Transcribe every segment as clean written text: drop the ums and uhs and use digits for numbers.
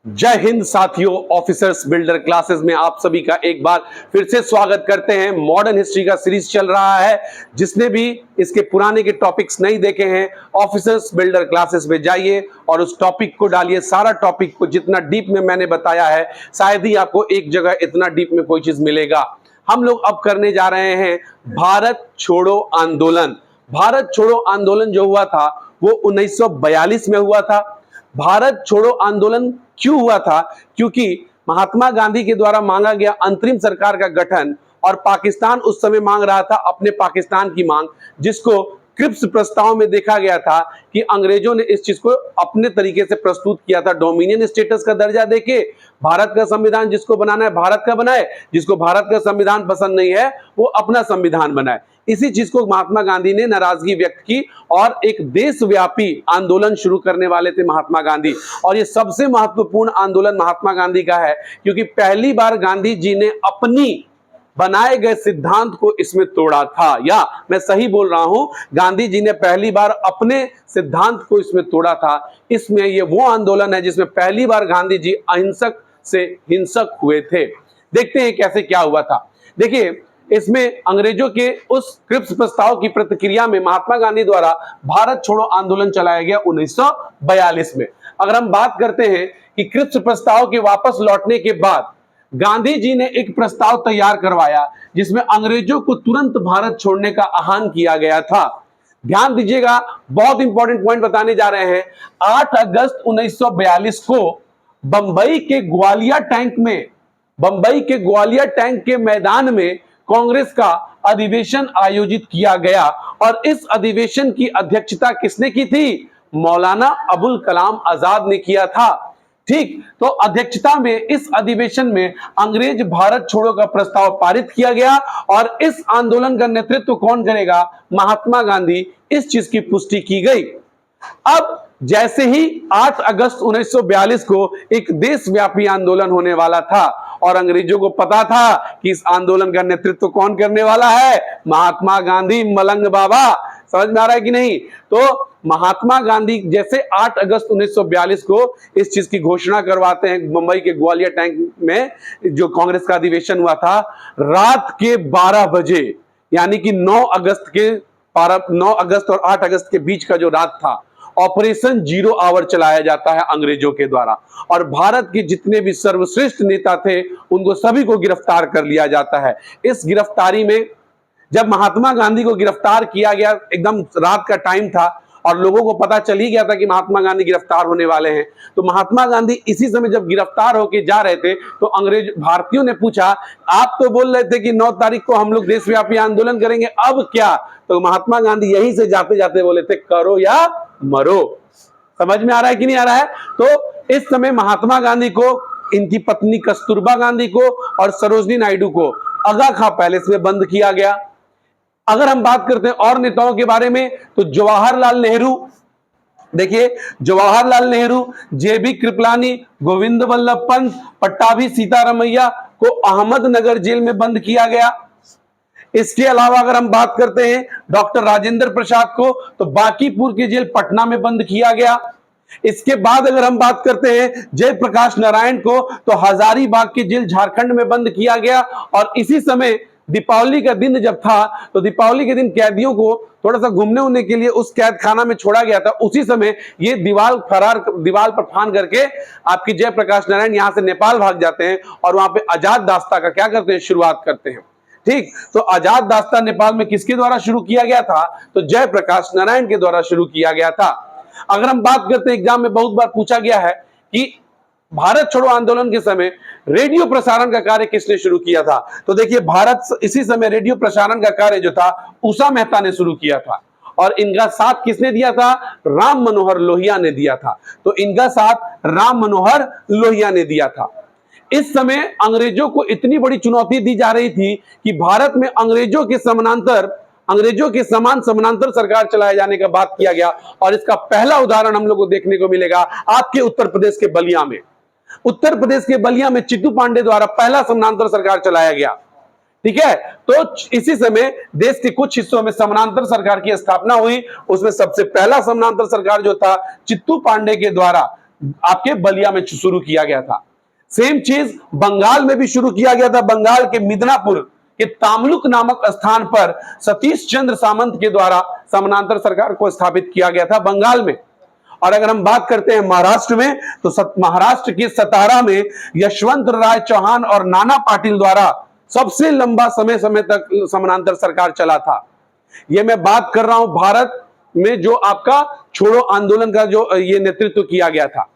जय हिंद साथियों, officers builder classes में आप सभी का एक बार फिर से स्वागत करते हैं। मॉडर्न हिस्ट्री का सीरीज चल रहा है। जिसने भी इसके पुराने के टॉपिक्स नहीं देखे हैं, ऑफिसर्स बिल्डर क्लासेस में जाइए और उस टॉपिक को डालिए। सारा टॉपिक को जितना डीप में मैंने बताया है, शायद ही आपको एक जगह इतना डीप में कोई चीज मिलेगा। हम लोग अब करने जा रहे हैं भारत छोड़ो आंदोलन। भारत छोड़ो आंदोलन जो हुआ था वो 1942 में हुआ था। भारत छोड़ो आंदोलन क्यों हुआ था? क्योंकि महात्मा गांधी के द्वारा मांगा गया अंतरिम सरकार का गठन, और पाकिस्तान उस समय मांग रहा था अपने पाकिस्तान की मांग, जिसको क्रिप्स प्रस्ताव में देखा गया था कि अंग्रेजों ने इस चीज को अपने तरीके से प्रस्तुत किया था। डोमिनियन स्टेटस का दर्जा देके भारत का संविधान जिसको बनाना है भारत का बनाए, जिसको भारत का संविधान पसंद नहीं है वो अपना संविधान बनाए। इसी चीज को महात्मा गांधी ने नाराजगी व्यक्त की और एक देशव्यापी आंदोलन शुरू करने वाले थे महात्मा गांधी। और ये सबसे महत्वपूर्ण आंदोलन महात्मा गांधी का है, क्योंकि पहली बार गांधी जी ने अपनी बनाए गए सिद्धांत को इसमें तोड़ा था। या मैं सही बोल रहा हूं, गांधी जी ने पहली बार अपने सिद्धांत को इसमें तोड़ा था। इसमें ये वो आंदोलन है जिसमें पहली बार गांधी जी अहिंसक से हिंसक हुए थे। देखते हैं कैसे क्या हुआ था। देखिए, इसमें अंग्रेजों के उस क्रिप्स प्रस्ताव की प्रतिक्रिया में महात्मा गांधी द्वारा भारत छोड़ो आंदोलन चलाया गया 1942 में। अगर हम बात करते हैं कि क्रिप्स प्रस्ताव के वापस लौटने के बाद गांधी जी ने एक प्रस्ताव तैयार करवाया जिसमें अंग्रेजों को तुरंत भारत छोड़ने का आह्वान किया गया था। ध्यान दीजिएगा, बहुत इंपॉर्टेंट पॉइंट बताने जा रहे हैं। 8 अगस्त 1942 को बंबई के ग्वालियर टैंक के मैदान में कांग्रेस का अधिवेशन आयोजित किया गया। और इस अधिवेशन की अध्यक्षता किसने की थी? मौलाना अबुल कलाम आजाद ने किया था। ठीक, तो अध्यक्षता में इस अधिवेशन में अंग्रेज भारत छोड़ो का प्रस्ताव पारित किया गया। और इस आंदोलन का नेतृत्व कौन करेगा? महात्मा गांधी। इस चीज की पुष्टि की गई। अब जैसे ही 8 अगस्त 1942 को एक देशव्यापी आंदोलन होने वाला था और अंग्रेजों को पता था कि इस आंदोलन का नेतृत्व कौन करने वाला है? महात्मा गांधी, मलंग बाबा। समझ में आ रहा है कि नहीं? तो महात्मा गांधी जैसे 8 अगस्त 1942 को इस चीज की घोषणा करवाते हैं मुंबई के ग्वालियर टैंक में जो कांग्रेस का अधिवेशन हुआ था, रात के 12 बजे, यानी कि 9 अगस्त और 8 अगस्त के बीच का जो रात था, ऑपरेशन जीरो आवर चलाया जाता है अंग्रेजों के द्वारा। और भारत के जितने भी सर्वश्रेष्ठ नेता थे उनको सभी को गिरफ्तार कर लिया जाता है। इस गिरफ्तारी में जब महात्मा गांधी को गिरफ्तार किया गया, एकदम रात का टाइम था और लोगों को पता चल ही गया था कि महात्मा गांधी गिरफ्तार होने वाले हैं। तो महात्मा गांधी इसी समय जब गिरफ्तार होके जा रहे थे तो अंग्रेज भारतीयों ने पूछा, आप तो बोल रहे थे कि 9 तारीख को हम लोग देशव्यापी आंदोलन करेंगे, अब क्या? तो महात्मा गांधी यहीं से जाते जाते बोले थे, करो या मरो। समझ में आ रहा है कि नहीं आ रहा है? तो इस समय महात्मा गांधी को, इनकी पत्नी कस्तूरबा गांधी को और सरोजनी नायडू को आगा खां पैलेस में बंद किया गया। अगर हम बात करते हैं और नेताओं के बारे में तो जवाहरलाल नेहरू, देखिए जवाहरलाल नेहरू, जेबी कृपलानी, गोविंद वल्लभ पंत, पट्टाभी सीतारामैया को अहमदनगर जेल में बंद किया गया। इसके अलावा अगर हम बात करते हैं डॉक्टर राजेंद्र प्रसाद को तो बांकीपुर की जेल पटना में बंद किया गया। इसके बाद अगर हम बात करते हैं जयप्रकाश नारायण को तो हजारीबाग की जेल झारखंड में बंद किया गया। और इसी समय दीपावली का दिन जब था तो दीपावली के दिन कैदियों को थोड़ा सा घूमने उमने के लिए उस कैद खाना में छोड़ा गया था। उसी समय ये दीवार पर फान करके आपकी जयप्रकाश नारायण यहां से नेपाल भाग जाते हैं और वहां पे आजाद दास्ता का क्या करते हैं? शुरुआत करते हैं। ठीक, तो आजाद दास्ता नेपाल में किसके द्वारा शुरू किया गया था? तो जयप्रकाश नारायण के द्वारा शुरू किया गया था। अगर हम बात करते हैं, एग्जाम में बहुत बार पूछा गया है कि भारत छोड़ो आंदोलन के समय रेडियो प्रसारण का कार्य किसने शुरू किया था? तो देखिए, इसी समय रेडियो प्रसारण का कार्य जो था उषा मेहता ने शुरू किया था। और इनका साथ किसने दिया था? राम मनोहर लोहिया ने दिया था। तो इनका साथ राम मनोहर लोहिया ने दिया था। इस समय अंग्रेजों को इतनी बड़ी चुनौती दी जा रही थी कि भारत में अंग्रेजों के समान समानांतर सरकार चलाए जाने का बात किया गया। और इसका पहला उदाहरण हम लोग को देखने को मिलेगा आपके उत्तर प्रदेश के बलिया में। उत्तर प्रदेश के बलिया में चिट्टू पांडे द्वारा पहला समानांतर सरकार चलाया गया। ठीक है, तो इसी समय देश के कुछ हिस्सों में समानांतर सरकार की स्थापना हुई। उसमें सबसे पहला समानांतर सरकार जो था चित्तू पांडे के द्वारा आपके बलिया में शुरू किया गया था। सेम चीज बंगाल में भी शुरू किया गया था। बंगाल के मिदनापुर के तामलुक नामक स्थान पर सतीश चंद्र सामंत के द्वारा समानांतर सरकार को स्थापित किया गया था बंगाल में। और अगर हम बात करते हैं महाराष्ट्र में, तो महाराष्ट्र के सतारा में यशवंत राय चौहान और नाना पाटिल द्वारा सबसे लंबा समय तक समानांतर सरकार चला था। यह मैं बात कर रहा हूं भारत में जो आपका छोड़ो आंदोलन का जो ये नेतृत्व किया गया था।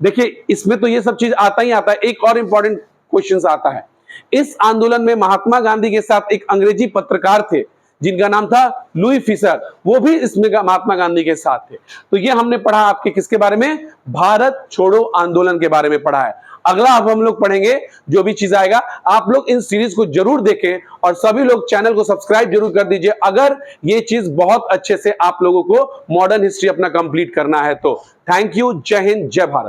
देखिए इसमें तो ये सब चीज आता ही आता है। एक और इंपॉर्टेंट क्वेश्चन आता है। इस आंदोलन में महात्मा गांधी के साथ एक अंग्रेजी पत्रकार थे जिनका नाम था लुई फिशर, वो भी इसमें महात्मा गांधी के साथ थे। तो ये हमने पढ़ा आपके किसके बारे में, भारत छोड़ो आंदोलन के बारे में पढ़ा है। अगला अब हम लोग पढ़ेंगे जो भी चीज आएगा। आप लोग इन सीरीज को जरूर देखें और सभी लोग चैनल को सब्सक्राइब जरूर कर दीजिए अगर ये चीज बहुत अच्छे से आप लोगों को मॉडर्न हिस्ट्री अपना कंप्लीट करना है तो। Thank you. जय हिंद, जय भारत।